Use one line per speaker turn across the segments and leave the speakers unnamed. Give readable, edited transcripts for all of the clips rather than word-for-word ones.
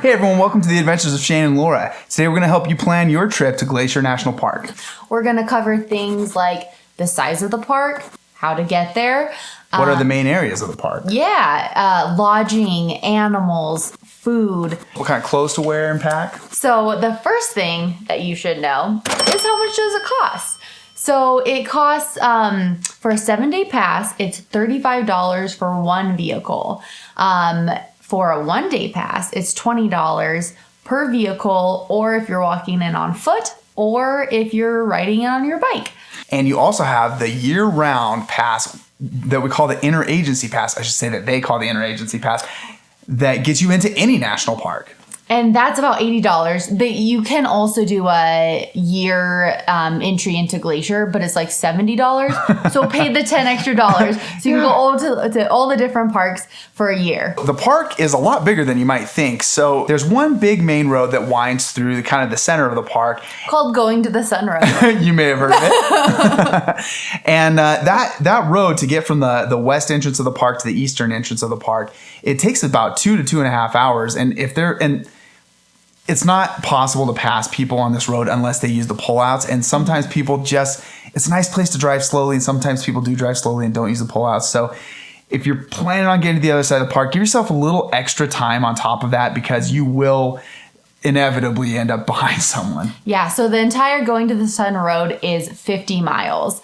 Hey everyone, welcome to the Adventures of Shane and Laura. Today we're going to help you plan your trip to Glacier National Park.
We're going to cover things like the size of the park, how to get there.
What are the main areas of the park?
Yeah, lodging, animals, food.
What kind of clothes to wear and pack?
So the first thing that you should know is how much does it cost? So it costs, for a 7-day pass, it's $35 for one vehicle. For a 1-day pass, it's $20 per vehicle, or if you're walking in on foot, or if you're riding it on your bike.
And you also have the year-round pass that we call the Interagency Pass. I should say that they call the Interagency Pass, that gets you into any national park.
And that's about $80. You can also do a year entry into Glacier, but it's like $70. So pay the $10 extra. So you can go to all the different parks for a year.
The park is a lot bigger than you might think. So there's one big main road that winds through kind of the center of the park.
Called Going to the Sun Road.
You may have heard of it. And that road, to get from the west entrance of the park to the eastern entrance of the park, it takes about 2 to 2.5 hours. And it's not possible to pass people on this road unless they use the pullouts. And sometimes people it's a nice place to drive slowly. And sometimes people do drive slowly and don't use the pullouts. So if you're planning on getting to the other side of the park, give yourself a little extra time on top of that, because you will inevitably end up behind someone.
Yeah. So the entire Going to the Sun Road is 50 miles.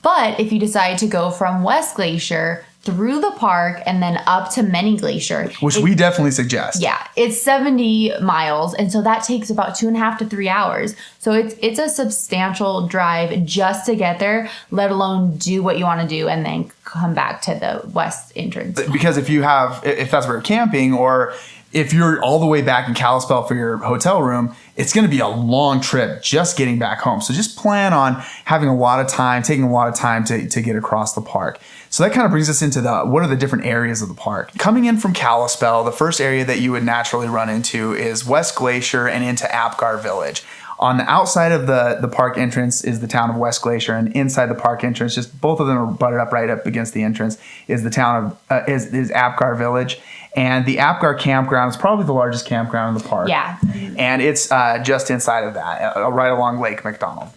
But if you decide to go from West Glacier through the park and then up to Many Glacier,
which we definitely suggest.
Yeah, it's 70 miles, and so that takes about 2.5 to 3 hours. So it's a substantial drive just to get there, let alone do what you want to do and then come back to the west entrance.
Because if that's where you're camping, or if you're all the way back in Kalispell for your hotel room, it's going to be a long trip just getting back home. So just plan on having taking a lot of time to get across the park. So that kind of brings us into what are the different areas of the park. Coming in from Kalispell, the first area that you would naturally run into is West Glacier and into Apgar Village. On the outside of the park entrance is the town of West Glacier, and inside the park entrance, just both of them are butted up right up against the entrance, is the town of is Apgar Village. And the Apgar campground is probably the largest campground in the park.
Yeah.
And it's just inside of that, right along Lake McDonald.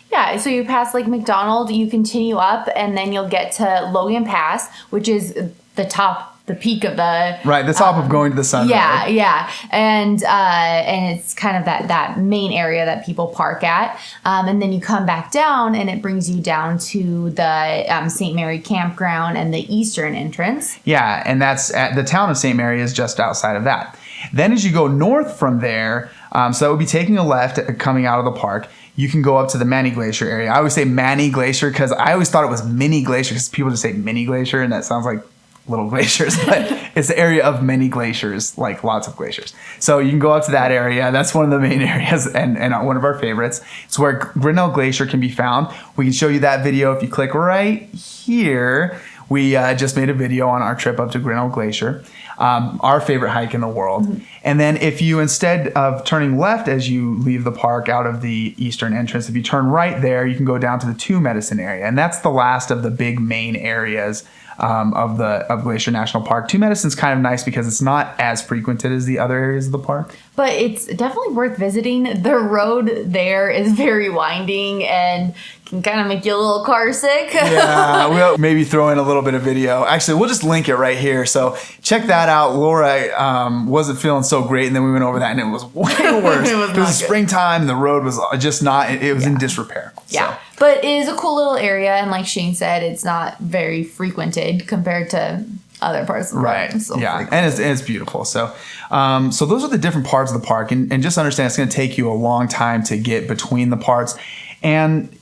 Yeah, so you pass Lake McDonald, you continue up, and then you'll get to Logan Pass, which is the peak of the...
Right, the top of Going to the Sun.
Yeah, right? Yeah. And it's kind of that main area that people park at. And then you come back down, and it brings you down to the St. Mary campground and the eastern entrance.
Yeah, and that's at the town of St. Mary is just outside of that. Then as you go north from there, so that would be taking a left coming out of the park, you can go up to the Many Glacier area. I always say Many Glacier because I always thought it was Mini Glacier, because people just say Mini Glacier and that sounds like little glaciers, but it's the area of many glaciers, like lots of glaciers. So you can go up to that area. That's one of the main areas and one of our favorites. It's where Grinnell Glacier can be found. We can show you that video if you click right here. We just made a video on our trip up to Grinnell Glacier, our favorite hike in the world. Mm-hmm. And then if you, instead of turning left as you leave the park out of the eastern entrance, if you turn right there, you can go down to the Two Medicine area. And that's the last of the big main areas of Glacier National Park. Two Medicine's kind of nice because it's not as frequented as the other areas of the park.
But it's definitely worth visiting. The road there is very winding and can kind of make you a little car sick.
Yeah, we'll maybe throw in a little bit of video. Actually, we'll just link it right here. So check that out. Laura wasn't feeling so great, and then we went over that, and it was way worse. It was springtime, and the road was just not, it was in disrepair.
Yeah. So. But it is a cool little area, and like Shane said, it's not very frequented compared to other parts of the park.
Right. Yeah. And it's beautiful. So so those are the different parts of the park, and just understand it's going to take you a long time to get between the parts. And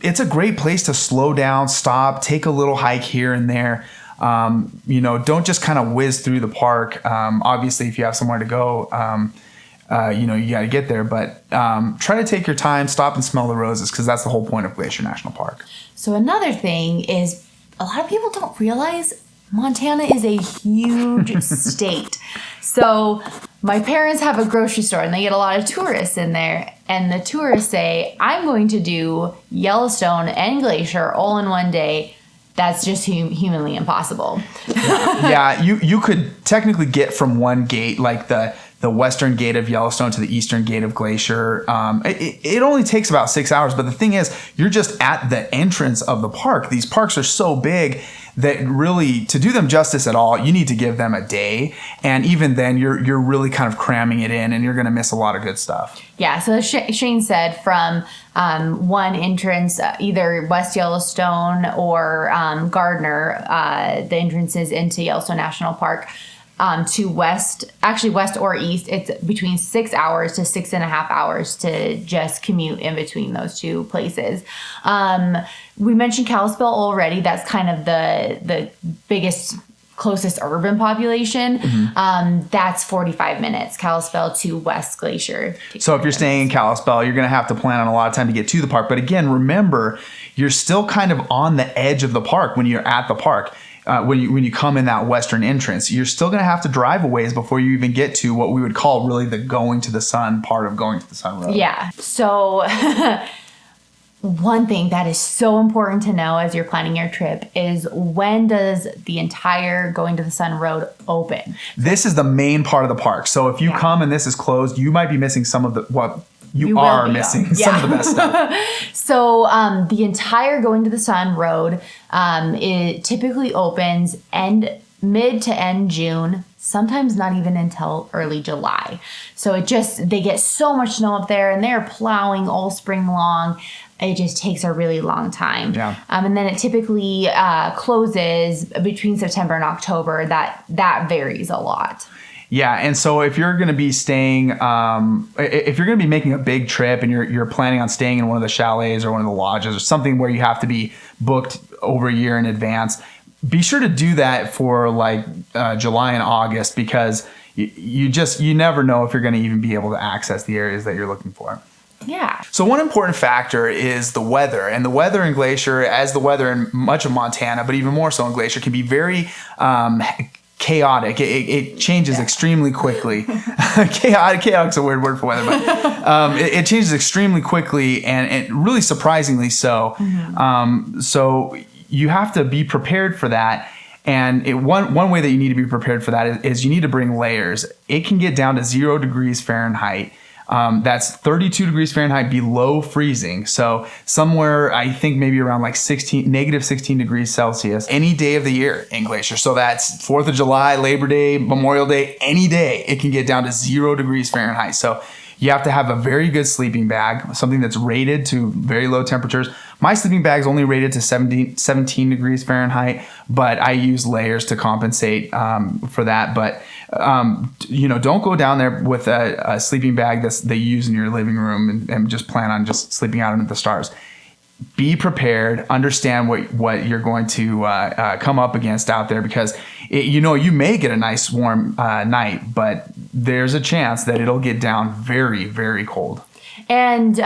it's a great place to slow down, stop, take a little hike here and there. Don't just kind of whiz through the park. Obviously, if you have somewhere to go, you got to get there, but try to take your time, stop and smell the roses, because that's the whole point of Glacier National Park.
So another thing is, a lot of people don't realize Montana is a huge state. So my parents have a grocery store, and they get a lot of tourists in there, and the tourists say, I'm going to do Yellowstone and Glacier all in one day. That's just humanly impossible.
Yeah, you could technically get from one gate, like the the western gate of Yellowstone to the eastern gate of Glacier. It only takes about 6 hours, but the thing is, you're just at the entrance of the park. These parks are so big that really, to do them justice at all, you need to give them a day. And even then, you're really kind of cramming it in, and you're going to miss a lot of good stuff.
Yeah, so as Shane said, from one entrance, either West Yellowstone or Gardner, the entrances into Yellowstone National Park, to west or east, it's between 6 hours to 6.5 hours to just commute in between those two places. We mentioned Kalispell already. That's kind of the biggest, closest urban population. That's 45 minutes, Kalispell to West Glacier.
So if you're staying in Kalispell, you're going to have to plan on a lot of time to get to the park. But again, remember, you're still kind of on the edge of the park when you're at the park. When you come in that western entrance, you're still going to have to drive a ways before you even get to what we would call really the going to the sun part of going to the sun road.
Yeah. So one thing that is so important to know as you're planning your trip is, when does the entire going to the sun road open?
This is the main part of the park. So if you come and this is closed, you might be missing some of you are missing some of the best stuff.
So the entire Going to the Sun road, it typically opens mid to end June, sometimes not even until early July. So they get so much snow up there, and they're plowing all spring long. It just takes a really long time.
Yeah.
And then it typically closes between September and October. That varies a lot.
Yeah, and so if you're going to be staying, if you're going to be making a big trip and you're planning on staying in one of the chalets or one of the lodges or something where you have to be booked over a year in advance, be sure to do that for like July and August, because you never know if you're going to even be able to access the areas that you're looking for.
Yeah.
So one important factor is the weather, and the weather in Glacier, as the weather in much of Montana, but even more so in Glacier, can be very chaotic. It changes extremely quickly. Chaotic's a weird word for weather, but it changes extremely quickly, and really surprisingly so. So you have to be prepared for that. And one way that you need to be prepared for that is you need to bring layers. It can get down to 0 degrees Fahrenheit. That's 32 degrees Fahrenheit below freezing. So somewhere, I think maybe around like negative 16 degrees Celsius any day of the year in Glacier. So that's 4th of July, Labor Day, Memorial Day, any day it can get down to 0 degrees Fahrenheit. So you have to have a very good sleeping bag, something that's rated to very low temperatures. My sleeping bag is only rated to 17 degrees Fahrenheit, but I use layers to compensate for that. But don't go down there with a sleeping bag that you use in your living room and just plan on just sleeping out under the stars. Be prepared, understand what you're going to come up against out there, because you may get a nice warm night, but there's a chance that it'll get down very, very cold. And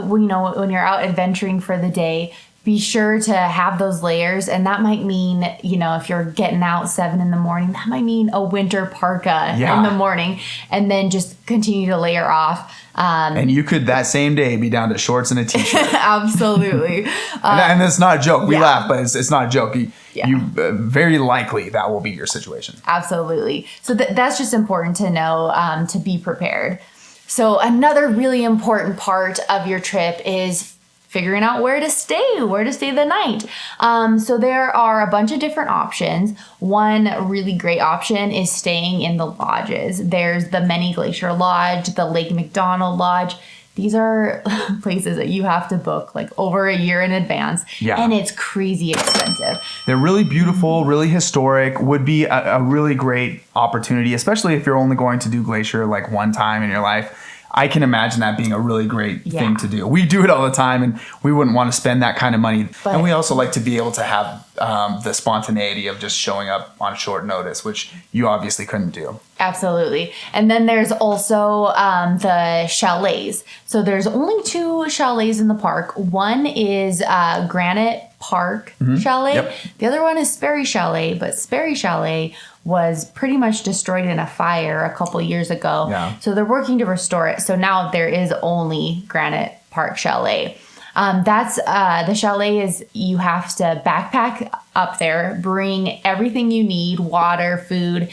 when you're out adventuring for the day, be sure to have those layers. And that might mean, if you're getting out 7 a.m, that might mean a winter parka in the morning, and then just continue to layer off.
And you could that same day be down to shorts and a t-shirt.
Absolutely.
And it's not a joke. We laugh, but it's not a joke. You very likely that will be your situation.
Absolutely. So that's just important to know, to be prepared. So another really important part of your trip is figuring out where to stay the night. So there are a bunch of different options. One really great option is staying in the lodges. There's the Many Glacier Lodge, the Lake McDonald Lodge. These are places that you have to book like over a year in advance. Yeah. And it's crazy expensive.
They're really beautiful, really historic, would be a really great opportunity, especially if you're only going to do Glacier like one time in your life. I can imagine that being a really great thing to do. We do it all the time, and we wouldn't want to spend that kind of money. And we also like to be able to have the spontaneity of just showing up on short notice, which you obviously couldn't do.
Absolutely. And then there's also the chalets. So there's only 2 chalets in the park. One is Granite Park Chalet. Yep. The other one is Sperry Chalet, but Sperry Chalet was pretty much destroyed in a fire a couple years ago. Yeah. So they're working to restore it. So now there is only Granite Park Chalet. That's the chalet is you have to backpack up there, bring everything you need, water, food,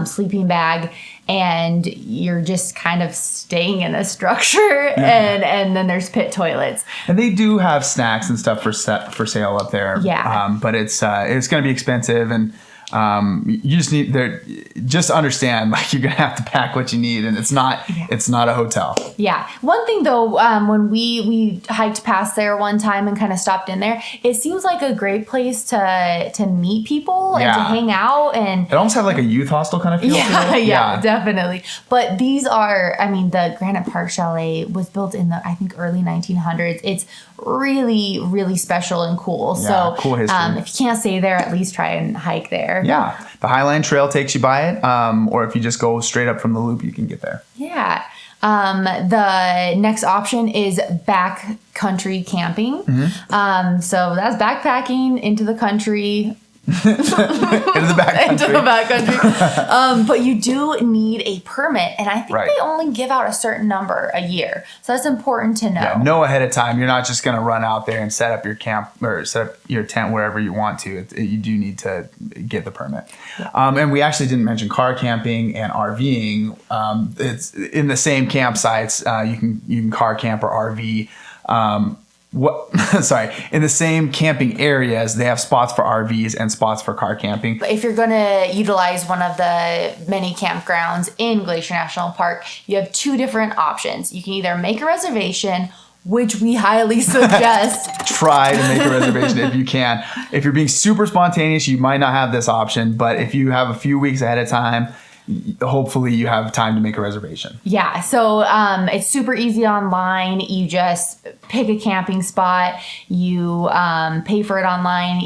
sleeping bag, and you're just kind of staying in a structure, and then there's pit toilets.
And they do have snacks and stuff for sale up there.
Yeah.
But it's going to be expensive, and you just understand, like, you're gonna have to pack what you need, and it's not a hotel.
Yeah. One thing though, when we hiked past there one time and kind of stopped in there, it seems like a great place to meet people and to hang out, and
it almost had like a youth hostel kind of feel to it.
Yeah, definitely. But these are, I mean, the Granite Park Chalet was built in the, I think, early 1900s. It's really, really special and cool.
Yeah,
so
cool history.
If you can't stay there, at least try and hike there.
Yeah. The Highline Trail takes you by it. Or if you just go straight up from the loop, you can get there.
Yeah. The next option is backcountry camping. So that's backpacking into the country.
Into the
backcountry. But you do need a permit, and I think
Right.
they only give out a certain number a year. So that's important to know.
Yeah, know ahead of time. You're not just going to run out there and set up your camp or set up your tent wherever you want to. You do need to get the permit. And we actually didn't mention car camping and RVing. It's in the same campsites. You can car camp or RV. In the same camping areas, they have spots for RVs and spots for car camping.
But if you're going to utilize one of the many campgrounds in Glacier National Park, you have two different options. You can either make a reservation, which we highly suggest.
Try to make a reservation if you can. If you're being super spontaneous, you might not have this option, but if you have a few weeks ahead of time, hopefully you have time to make a reservation.
Yeah, so it's super easy online. You just pick a camping spot, you pay for it online,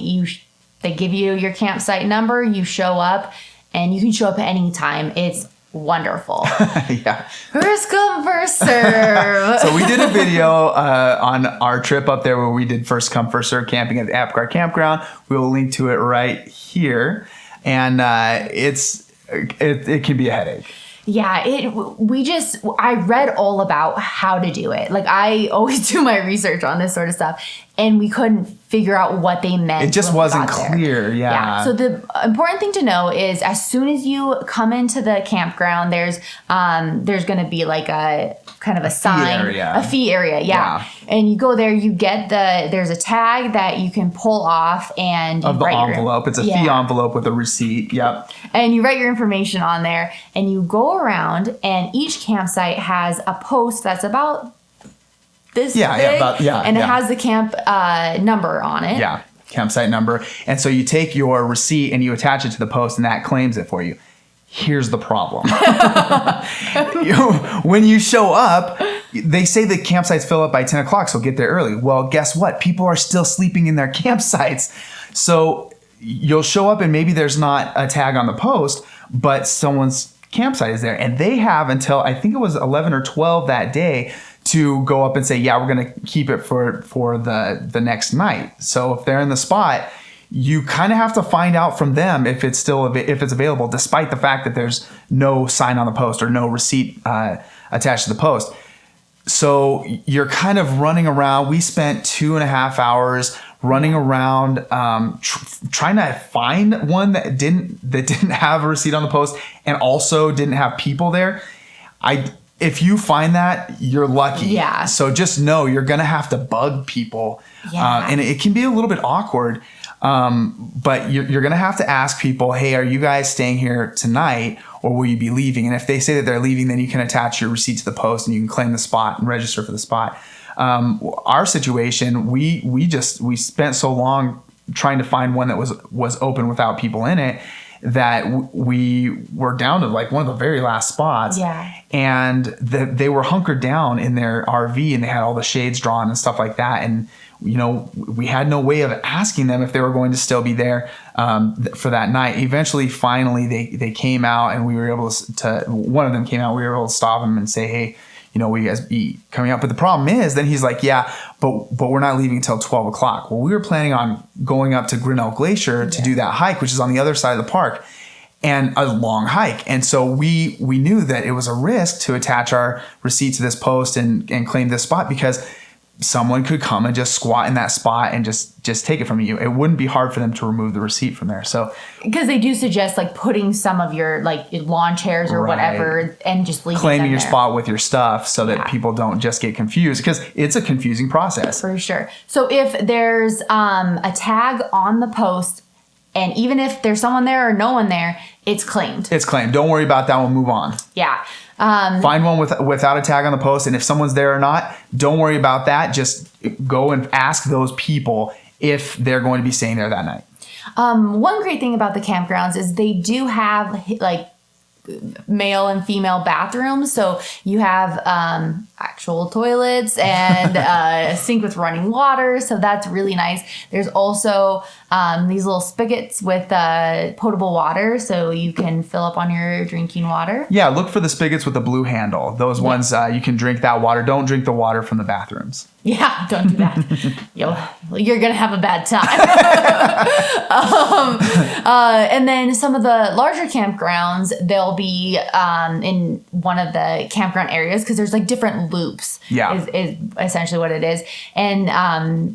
they give you your campsite number, you show up, and you can show up at any time. It's wonderful.
Yeah.
First come, first serve.
So we did a video on our trip up there where we did first come, first serve camping at the Apgar Campground. We will link to it right here. And it can be a headache.
Yeah, I read all about how to do it. Like, I always do my research on this sort of stuff, and we couldn't figure out what they meant.
It just wasn't clear. Yeah.
So the important thing to know is, as soon as you come into the campground, there's going to be like a kind of a sign, a fee area. Yeah. And you go there, you get there's a tag that you can pull off, and you
of the envelope. It's a fee envelope with a receipt. Yep.
And you write your information on there, and you go around, and each campsite has a post that's about this big, and it has the camp number on it. Yeah,
campsite number. And so you take your receipt and you attach it to the post, and that claims it for you. Here's the problem. When you show up, they say the campsites fill up by 10 o'clock, so get there early. Well, guess what? People are still sleeping in their campsites. So you'll show up and maybe there's not a tag on the post, but someone's campsite is there. And they have until, I think it was 11 or 12 that day, to go up and say, yeah, we're going to keep it for the next night. So if they're in the spot, you kind of have to find out from them if it's available, despite the fact that there's no sign on the post or no receipt attached to the post. So you're kind of running around. We spent 2.5 hours running around trying to find one that didn't have a receipt on the post and also didn't have people there. If you find that, you're lucky.
Yeah.
So just know you're gonna have to bug people, and it can be a little bit awkward. But you're going to have to ask people, hey, are you guys staying here tonight, or will you be leaving? And if they say that they're leaving, then you can attach your receipt to the post and you can claim the spot and register for the spot. Our situation, we spent so long trying to find one that was open without people in it that we were down to like one of the very last spots.
Yeah.
And they were hunkered down in their RV, and they had all the shades drawn and stuff like that. And we had no way of asking them if they were going to still be there for that night. Eventually, finally, they came out, and we were able to. One of them came out. We were able to stop them and say, "Hey, will you guys be coming out?" But the problem is, then he's like, "Yeah, but we're not leaving until 12 o'clock." Well, we were planning on going up to Grinnell Glacier to do that hike, which is on the other side of the park, and a long hike. And so we knew that it was a risk to attach our receipt to this post and claim this spot, because someone could come and just squat in that spot and just take it from you. It wouldn't be hard for them to remove the receipt from there. So
because they do suggest like putting some of your like lawn chairs or whatever and just leaving
claiming
them
your
there.
spot with your stuff so that people don't just get confused, because it's a confusing process.
For sure. So if there's a tag on the post, and even if there's someone there or no one there, it's claimed.
It's claimed. Don't worry about that one. Move on.
Yeah.
Find one without a tag on the post, and if someone's there or not, don't worry about that. Just go and ask those people if they're going to be staying there that night.
One great thing about the campgrounds is they do have like male and female bathrooms. So you have actual toilets and a sink with running water. So that's really nice. There's also these little spigots with potable water, so you can fill up on your drinking water.
Yeah, look for the spigots with the blue handle. Those ones, you can drink that water. Don't drink the water from the bathrooms.
Yeah, don't do that. You're going to have a bad time. And then some of the larger campgrounds, they'll be in one of the campground areas because there's like different loops.
Yeah.
Is essentially what it is. And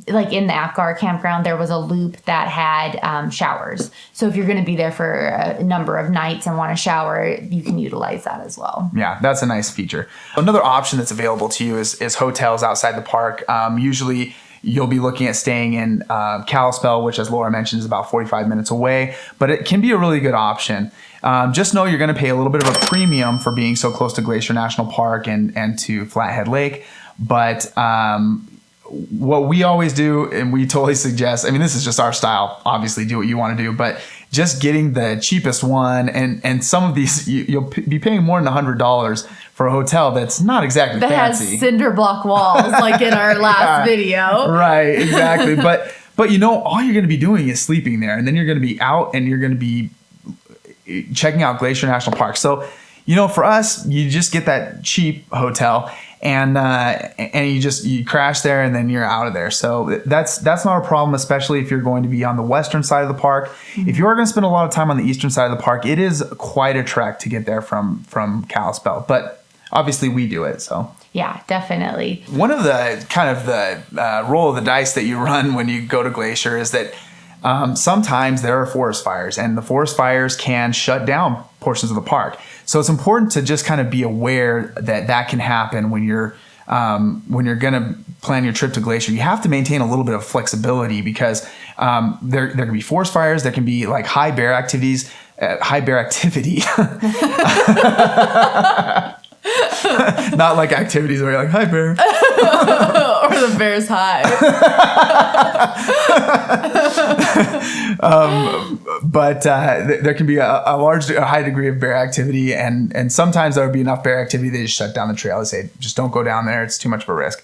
like in the Apgar campground, there was a loop that had showers. So if you're going to be there for a number of nights and want to shower, you can utilize that as well.
Yeah, that's a nice feature. Another option that's available to you is hotels outside the park. Usually you'll be looking at staying in Kalispell, which, as Laura mentioned, is about 45 minutes away, but it can be a really good option. Just know you're going to pay a little bit of a premium for being so close to Glacier National Park and to Flathead Lake. But what we always do, and we totally suggest, I mean, this is just our style, obviously do what you want to do, but just getting the cheapest one, and some of these, you'll be paying more than $100 for a hotel that's not exactly
that
fancy.
Has cinder block walls, like in our last video.
Right, exactly. But all you're going to be doing is sleeping there, and then you're going to be out and you're going to be checking out Glacier National Park. So, for us, you just get that cheap hotel and you crash there and then you're out of there. So that's not a problem, especially if you're going to be on the western side of the park. Mm-hmm. If you are going to spend a lot of time on the eastern side of the park, it is quite a trek to get there from Kalispell, but obviously we do it. So
yeah, definitely.
One of the kind of the roll of the dice that you run when you go to Glacier is that sometimes there are forest fires, and the forest fires can shut down portions of the park. So it's important to just kind of be aware that can happen when you're going to plan your trip to Glacier. You have to maintain a little bit of flexibility because there can be forest fires. There can be like high bear activity. Not like activities where you're like, hi bear.
Or the bear's high.
But there can be a high degree of bear activity, and sometimes there would be enough bear activity they just shut down the trail. They say, just don't go down there. It's too much of a risk.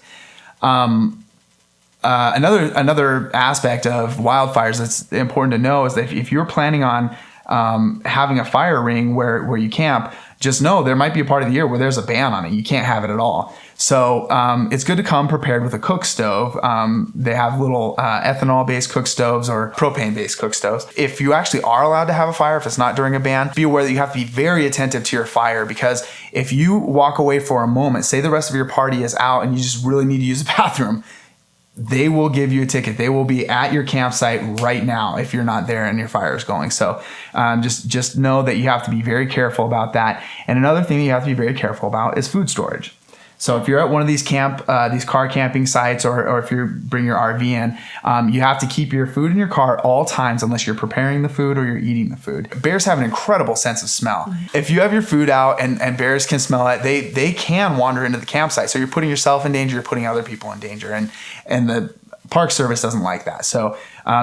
Another aspect of wildfires that's important to know is that if you're planning on having a fire ring where you camp, just know there might be a part of the year where there's a ban on it. You can't have it at all. So it's good to come prepared with a cook stove. They have little ethanol-based cook stoves or propane-based cook stoves. If you actually are allowed to have a fire, if it's not during a ban, be aware that you have to be very attentive to your fire, because if you walk away for a moment, say the rest of your party is out and you just really need to use the bathroom, they will give you a ticket. They will be at your campsite right now if you're not there and your fire is going. So just know that you have to be very careful about that. And another thing you have to be very careful about is food storage. So if you're at one of these car camping sites, or if you bring your RV in, you have to keep your food in your car at all times unless you're preparing the food or you're eating the food. Bears have an incredible sense of smell. Mm-hmm. If you have your food out and bears can smell it, they can wander into the campsite. So you're putting yourself in danger, you're putting other people in danger, and the Park Service doesn't like that. So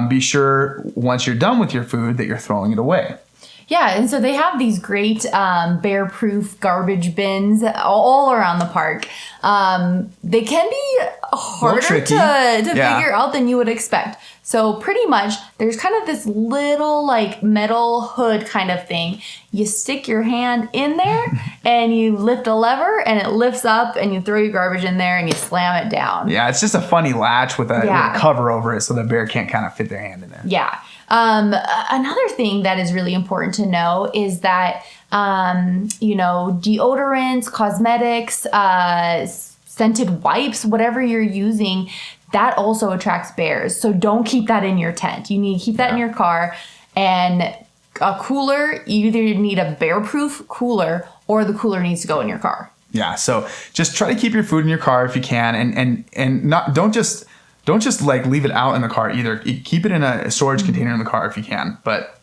be sure once you're done with your food that you're throwing it away.
Yeah, and so they have these great bear-proof garbage bins all around the park. They can be harder to figure out than you would expect. So pretty much, there's kind of this little like metal hood kind of thing. You stick your hand in there and you lift a lever and it lifts up, and you throw your garbage in there and you slam it down.
Yeah, it's just a funny latch with a cover over it so the bear can't kind of fit their hand in there.
Yeah. Another thing that is really important to know is that, deodorants, cosmetics, scented wipes, whatever you're using, that also attracts bears. So don't keep that in your tent. You need to keep that in your car. And a cooler, you either need a bear-proof cooler or the cooler needs to go in your car.
Yeah, so just try to keep your food in your car if you can, and don't just like leave it out in the car either. Keep it in a storage container in the car if you can. But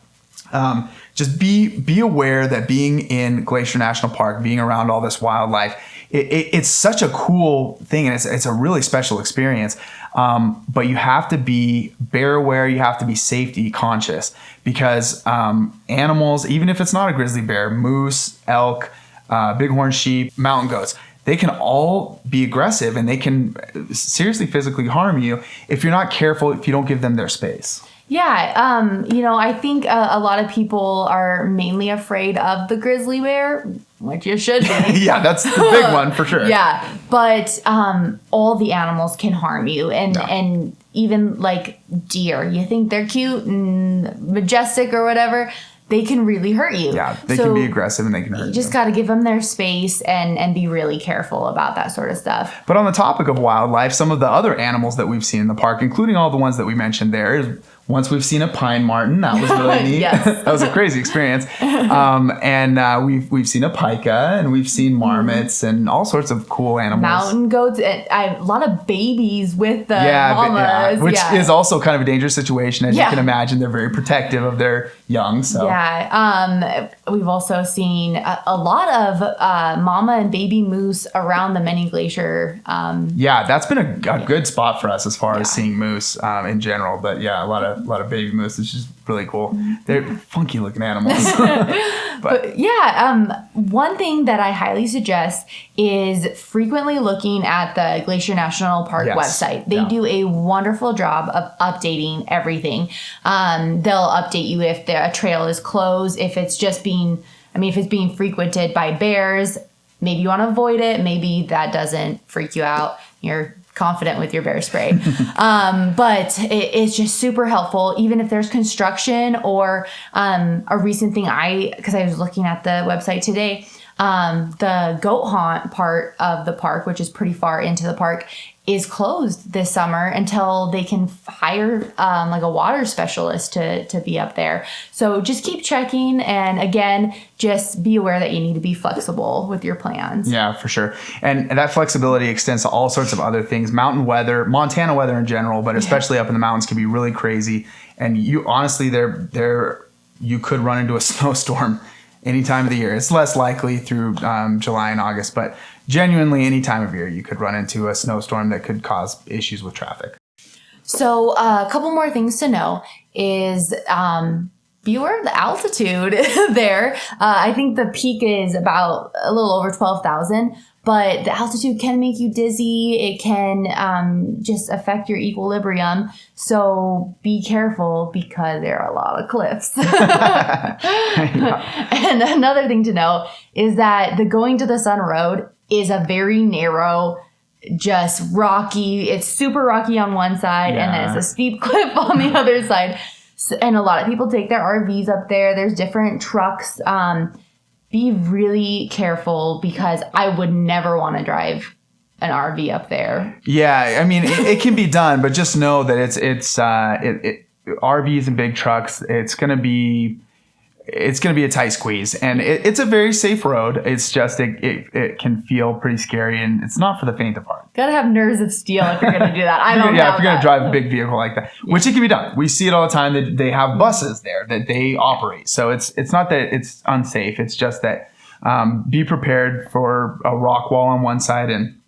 just be aware that being in Glacier National Park, being around all this wildlife, it's such a cool thing, and it's a really special experience. But you have to be bear aware. You have to be safety conscious, because animals, even if it's not a grizzly bear, moose, elk, bighorn sheep, mountain goats, they can all be aggressive, and they can seriously physically harm you if you're not careful, if you don't give them their space.
Yeah, I think a lot of people are mainly afraid of the grizzly bear, which you should be.
Yeah, that's the big one for sure.
Yeah, but all the animals can harm you, and even like deer. You think they're cute and majestic or whatever, they can really hurt you.
Yeah, they can be aggressive and they can hurt you.
You just got to give them their space and be really careful about that sort of stuff.
But on the topic of wildlife, some of the other animals that we've seen in the park, including all the ones that we mentioned there, is once we've seen a pine marten. That was really neat.
Yes.
That was a crazy experience. And we've seen a pika, and we've seen marmots and all sorts of cool animals.
Mountain goats, and a lot of babies with the mamas.
Which is also kind of a dangerous situation. As you can imagine, they're very protective of their young. So
we've also seen a lot of mama and baby moose around the mini glacier.
That's been a good spot for us as far as seeing moose in general. But yeah, a lot of baby moose, which is really cool. They're funky looking animals. but
one thing that I highly suggest is frequently looking at the Glacier National Park website. They do a wonderful job of updating everything. They'll update you if a trail is closed, if it's if it's being frequented by bears, maybe you want to avoid it. Maybe that doesn't freak you out. You're confident with your bear spray. But it's just super helpful, even if there's construction or a recent thing because I was looking at the website today, the goat haunt part of the park, which is pretty far into the park, is closed this summer until they can hire like a water specialist to be up there. So just keep checking, and again, just be aware that you need to be flexible with your plans.
Yeah, for sure. And that flexibility extends to all sorts of other things. Mountain weather, Montana weather in general, but especially up in the mountains, can be really crazy. And you honestly, you could run into a snowstorm any time of the year. It's less likely through July and August, but genuinely any time of year you could run into a snowstorm that could cause issues with traffic.
So a couple more things to know is be aware of the altitude there. I think the peak is about a little over 12,000, but the altitude can make you dizzy. It can just affect your equilibrium. So be careful, because there are a lot of cliffs. And another thing to know is that the Going to the Sun Road is a very narrow, just rocky. It's super rocky on one side, and then it's a steep cliff on the other side. So, and a lot of people take their RVs up there. There's different trucks. Be really careful, because I would never want to drive an RV up there. Yeah,
I mean, it can be done, but just know that it's RVs and big trucks. It's gonna be a tight squeeze, and it's a very safe road. It's just it can feel pretty scary, and it's not for the faint of heart.
Gotta have nerves of steel if you're gonna do that. I don't know.
Yeah, if you're gonna drive a big vehicle like that, which it can be done. We see it all the time. That they have buses there that they operate. So it's not that it's unsafe. It's just that be prepared for a rock wall on one side and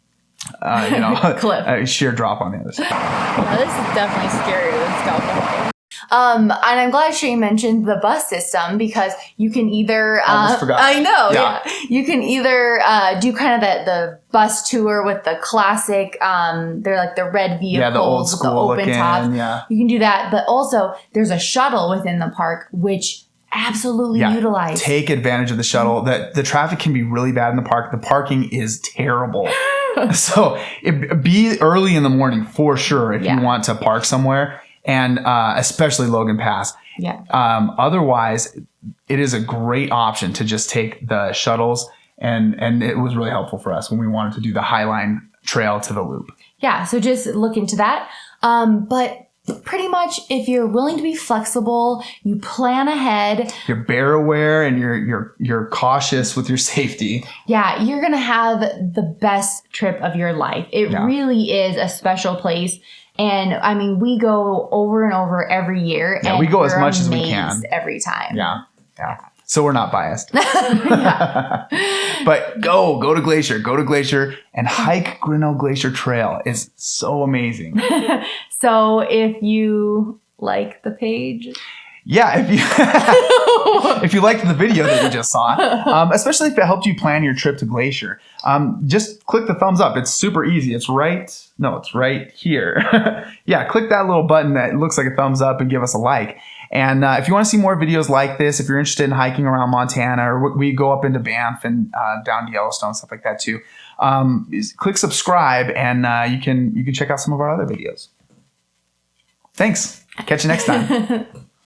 cliff.
A sheer drop on the other side.
Yeah, this is definitely scarier than Scalp Valley. And I'm glad Shane mentioned the bus system, because you can either
almost forgot.
I know, yeah. You can either do kind of the bus tour with the classic, they're like the red vehicles,
the old school
with the open tops.
Yeah.
You can do that, but also there's a shuttle within the park, which absolutely utilize.
Take advantage of the shuttle. The traffic can be really bad in the park. The parking is terrible. So be early in the morning for sure if you want to park somewhere, and especially Logan Pass.
Yeah.
Otherwise, it is a great option to just take the shuttles, and it was really helpful for us when we wanted to do the Highline trail to the loop.
Yeah, so just look into that. But pretty much, if you're willing to be flexible, you plan ahead.
You're bear aware and you're cautious with your safety.
Yeah, you're gonna have the best trip of your life. It really is a special place. And I mean, we go over and over every year.
Yeah,
and
we go as
we're
much as we
amazed
can
every time.
Yeah. So we're not biased. But go to Glacier. Go to Glacier and hike Grinnell Glacier Trail. It's so amazing.
So if you like the page.
Yeah, if you liked the video that you just saw, especially if it helped you plan your trip to Glacier, just click the thumbs up. It's super easy. It's right here. Yeah, click that little button that looks like a thumbs up and give us a like. And if you want to see more videos like this, if you're interested in hiking around Montana, or we go up into Banff and down to Yellowstone, stuff like that too, click subscribe and you can check out some of our other videos. Thanks. Catch you next time.